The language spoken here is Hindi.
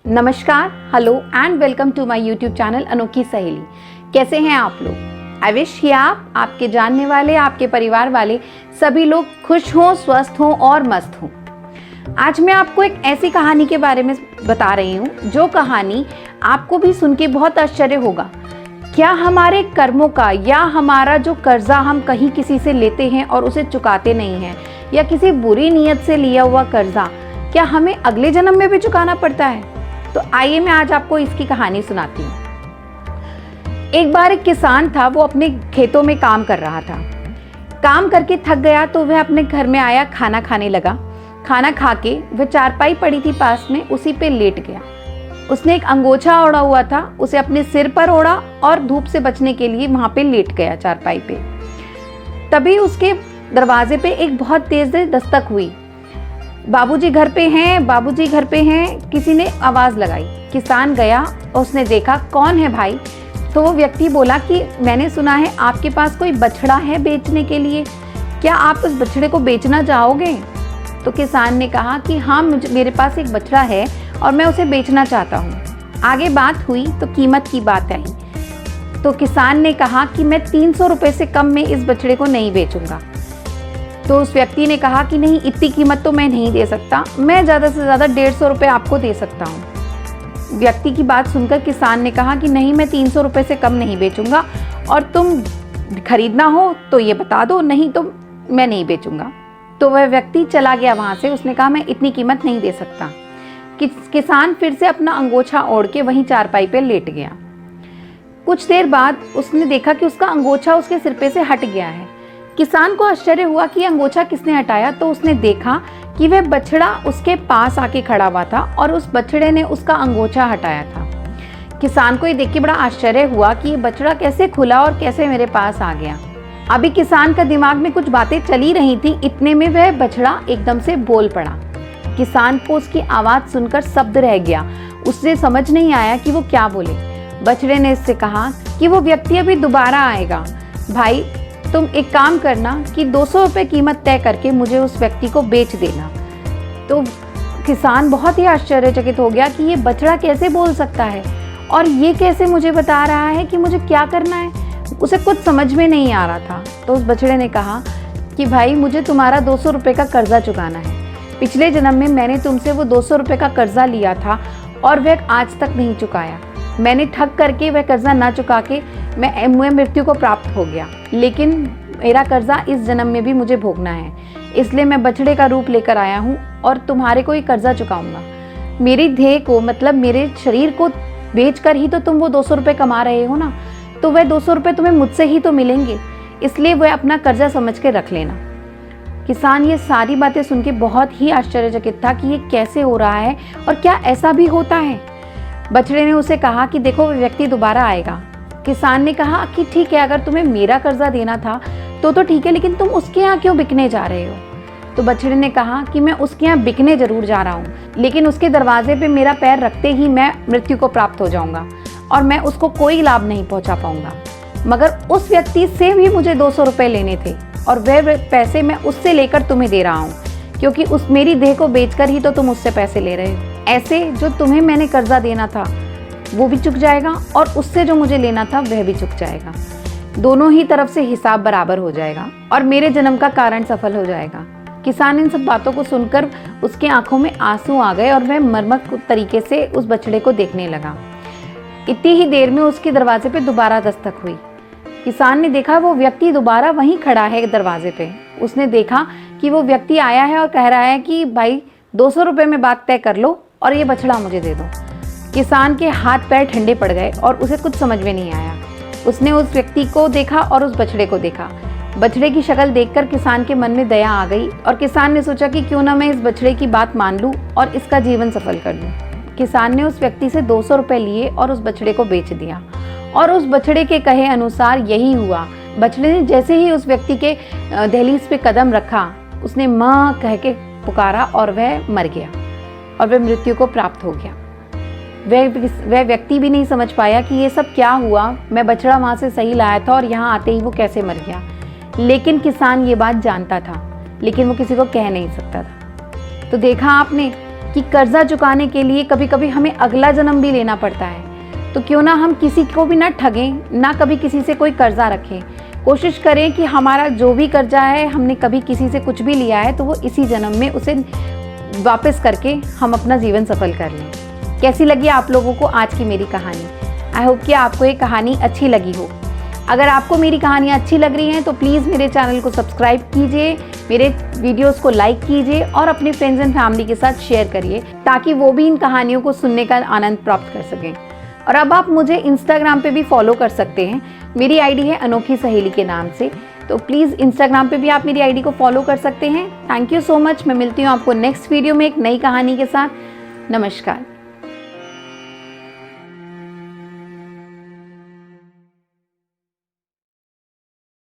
नमस्कार, hello and welcome to my YouTube channel Anokhi Saheli. कैसे हैं आप लोग? आई विश कि आप, आपके जानने वाले, आपके परिवार वाले सभी लोग खुश हों, स्वस्थ हों और मस्त हों। आज मैं आपको एक ऐसी कहानी के बारे में बता रही हूँ जो कहानी आपको भी सुन के बहुत आश्चर्य होगा। क्या हमारे कर्मों का या हमारा जो कर्जा हम कहीं किसी से लेते हैं और उसे चुकाते नहीं हैं, या किसी बुरी नीयत से लिया हुआ कर्जा, क्या हमें अगले जन्म में भी चुकाना पड़ता है? तो आइए मैं आज आपको इसकी कहानी सुनाती हूँ। एक बार एक किसान था, वो अपने खेतों में काम कर रहा था। काम करके थक गया तो वह अपने घर में आया, खाना खाने लगा। खाना खा के वह चारपाई पड़ी थी पास में, उसी पे लेट गया। उसने एक अंगोछा ओढ़ा हुआ था, उसे अपने सिर पर ओढ़ा और धूप से बचने के लिए वहां पे लेट गया चारपाई पे। तभी उसके दरवाजे पे एक बहुत तेज दस्तक हुई। बाबूजी घर पे हैं, बाबूजी घर पे हैं, किसी ने आवाज लगाई। किसान गया और उसने देखा, कौन है भाई? तो वो व्यक्ति बोला कि मैंने सुना है आपके पास कोई बछड़ा है बेचने के लिए, क्या आप उस बछड़े को बेचना चाहोगे? तो किसान ने कहा कि हाँ, मेरे पास एक बछड़ा है और मैं उसे बेचना चाहता हूँ। आगे बात हुई तो कीमत की बात आई। तो किसान ने कहा कि मैं 300 रुपये से कम में इस बछड़े को नहीं बेचूंगा। तो उस व्यक्ति ने कहा कि नहीं, इतनी कीमत तो मैं नहीं दे सकता, मैं ज़्यादा से ज़्यादा 150 रुपये आपको दे सकता हूँ। व्यक्ति की बात सुनकर किसान ने कहा कि नहीं, मैं 300 रुपये से कम नहीं बेचूंगा, और तुम खरीदना हो तो ये बता दो, नहीं तो मैं नहीं बेचूंगा। तो वह व्यक्ति चला गया वहाँ से। उसने कहा मैं इतनी कीमत नहीं दे सकता। किसान फिर से अपना अंगोछा ओढ़ के वहीं चारपाई पे लेट गया। कुछ देर बाद उसने देखा कि उसका अंगोछा उसके सिर पे से हट गया है। किसान को आश्चर्य हुआ कि अंगोछा किसने हटाया। तो उसने देखा कि वह बछड़ा उसके पास आके खड़ा हुआ था और उस बछड़े ने उसका अंगोछा हटाया था। किसान को ये देख के बड़ा आश्चर्य हुआ कि ये बछड़ा कैसे खुला और कैसे मेरे पास आ गया। अभी किसान का दिमाग में कुछ बातें चली रही थी, इतने में वह बछड़ा एकदम से बोल पड़ा। किसान को उसकी आवाज सुनकर शब्द रह गया, उससे समझ नहीं आया कि वो क्या बोले। बछड़े ने इससे कहा कि वो व्यक्ति अभी दोबारा आएगा, भाई तुम एक काम करना कि 200 रुपये कीमत तय करके मुझे उस व्यक्ति को बेच देना। तो किसान बहुत ही आश्चर्यचकित हो गया कि ये बछड़ा कैसे बोल सकता है और ये कैसे मुझे बता रहा है कि मुझे क्या करना है। उसे कुछ समझ में नहीं आ रहा था। तो उस बछड़े ने कहा कि भाई, मुझे तुम्हारा 200 रुपये का कर्जा चुकाना है। पिछले जन्म में मैंने तुमसे वो 200 रुपये का कर्जा लिया था और वह आज तक नहीं चुकाया। मैंने ठग करके वह कर्जा ना चुका के मैं मृत्यु को प्राप्त हो गया, लेकिन मेरा कर्जा इस जन्म में भी मुझे भोगना है। इसलिए मैं बछड़े का रूप लेकर आया हूँ और तुम्हारे को ये कर्जा चुकाऊंगा। मेरी देह को, मतलब मेरे शरीर को बेचकर ही तो तुम वो 200 रुपये कमा रहे हो ना, तो वह 200 रुपये तुम्हें मुझसे ही तो मिलेंगे, इसलिए वह अपना कर्जा समझ के रख लेना। किसान ये सारी बातें सुन के बहुत ही आश्चर्यचकित था कि ये कैसे हो रहा है और क्या ऐसा भी होता है। बछड़े ने उसे कहा कि देखो, वो व्यक्ति दोबारा आएगा। किसान ने कहा कि ठीक है, अगर तुम्हें मेरा कर्जा देना था तो ठीक है, लेकिन तुम उसके यहाँ क्यों बिकने जा रहे हो? तो बछड़े ने कहा कि मैं उसके यहाँ बिकने जरूर जा रहा हूँ, लेकिन उसके दरवाजे पे मेरा पैर रखते ही मैं मृत्यु को प्राप्त हो जाऊंगा और मैं उसको कोई लाभ नहीं पहुँचा पाऊंगा। मगर उस व्यक्ति से भी मुझे 200 रुपये लेने थे और वह पैसे मैं उससे लेकर तुम्हें दे रहा हूँ, क्योंकि उस मेरी देह को बेचकर ही तो तुम उससे पैसे ले रहे हो। ऐसे जो तुम्हें मैंने कर्जा देना था वो भी चुक जाएगा और उससे जो मुझे लेना था वह भी चुक जाएगा। दोनों ही तरफ से हिसाब बराबर हो जाएगा और मेरे जन्म का कारण सफल हो जाएगा। किसान इन सब बातों को सुनकर उसके आंखों में आंसू आ गए और वह मर्मक तरीके से उस बछड़े को देखने लगा। इतनी ही देर में उसके दरवाजे पे दोबारा दस्तक हुई। किसान ने देखा वो व्यक्ति दोबारा वहीं खड़ा है दरवाजे पे। उसने देखा कि वो व्यक्ति आया है और कह रहा है कि भाई 200 रुपये में बात तय कर लो और ये बछड़ा मुझे दे दो। किसान के हाथ पैर ठंडे पड़ गए और उसे कुछ समझ में नहीं आया। उसने उस व्यक्ति को देखा और उस बछड़े को देखा। बछड़े की शक्ल देखकर किसान के मन में दया आ गई और किसान ने सोचा कि क्यों ना मैं इस बछड़े की बात मान लूं और इसका जीवन सफल कर दूं। किसान ने उस व्यक्ति से 200 रुपये लिए और उस बछड़े को बेच दिया और उस बछड़े के कहे अनुसार यही हुआ। बछड़े ने जैसे ही उस व्यक्ति के दहलीज पे कदम रखा, उसने माँ कह के पुकारा और वह मर गया और वह मृत्यु को प्राप्त हो गया। वह व्यक्ति भी नहीं समझ पाया कि ये सब क्या हुआ। मैं बछड़ा वहाँ से सही लाया था और यहाँ आते ही वो कैसे मर गया। लेकिन किसान ये बात जानता था, लेकिन वो किसी को कह नहीं सकता था। तो देखा आपने कि कर्जा चुकाने के लिए कभी कभी हमें अगला जन्म भी लेना पड़ता है। तो क्यों ना हम किसी को भी ना ठगें, ना कभी किसी से कोई कर्जा रखें। कोशिश करें कि हमारा जो भी कर्जा है, हमने कभी किसी से कुछ भी लिया है तो वो इसी जन्म में उसे वापस करके हम अपना जीवन सफल कर लें। कैसी लगी आप लोगों को आज की मेरी कहानी? आई होप कि आपको ये कहानी अच्छी लगी हो। अगर आपको मेरी कहानियाँ अच्छी लग रही हैं तो प्लीज़ मेरे चैनल को सब्सक्राइब कीजिए, मेरे वीडियोस को लाइक कीजिए और अपने फ्रेंड्स एंड फैमिली के साथ शेयर करिए, ताकि वो भी इन कहानियों को सुनने का आनंद प्राप्त कर सकें। और अब आप मुझे इंस्टाग्राम पे भी फॉलो कर सकते हैं। मेरी आईडी है अनोखी सहेली के नाम से, तो प्लीज़ इंस्टाग्राम पे भी आप मेरी आईडी को फॉलो कर सकते हैं। Thank you so much. मैं मिलती हूँ आपको नेक्स्ट वीडियो में एक नई कहानी के साथ। नमस्कार।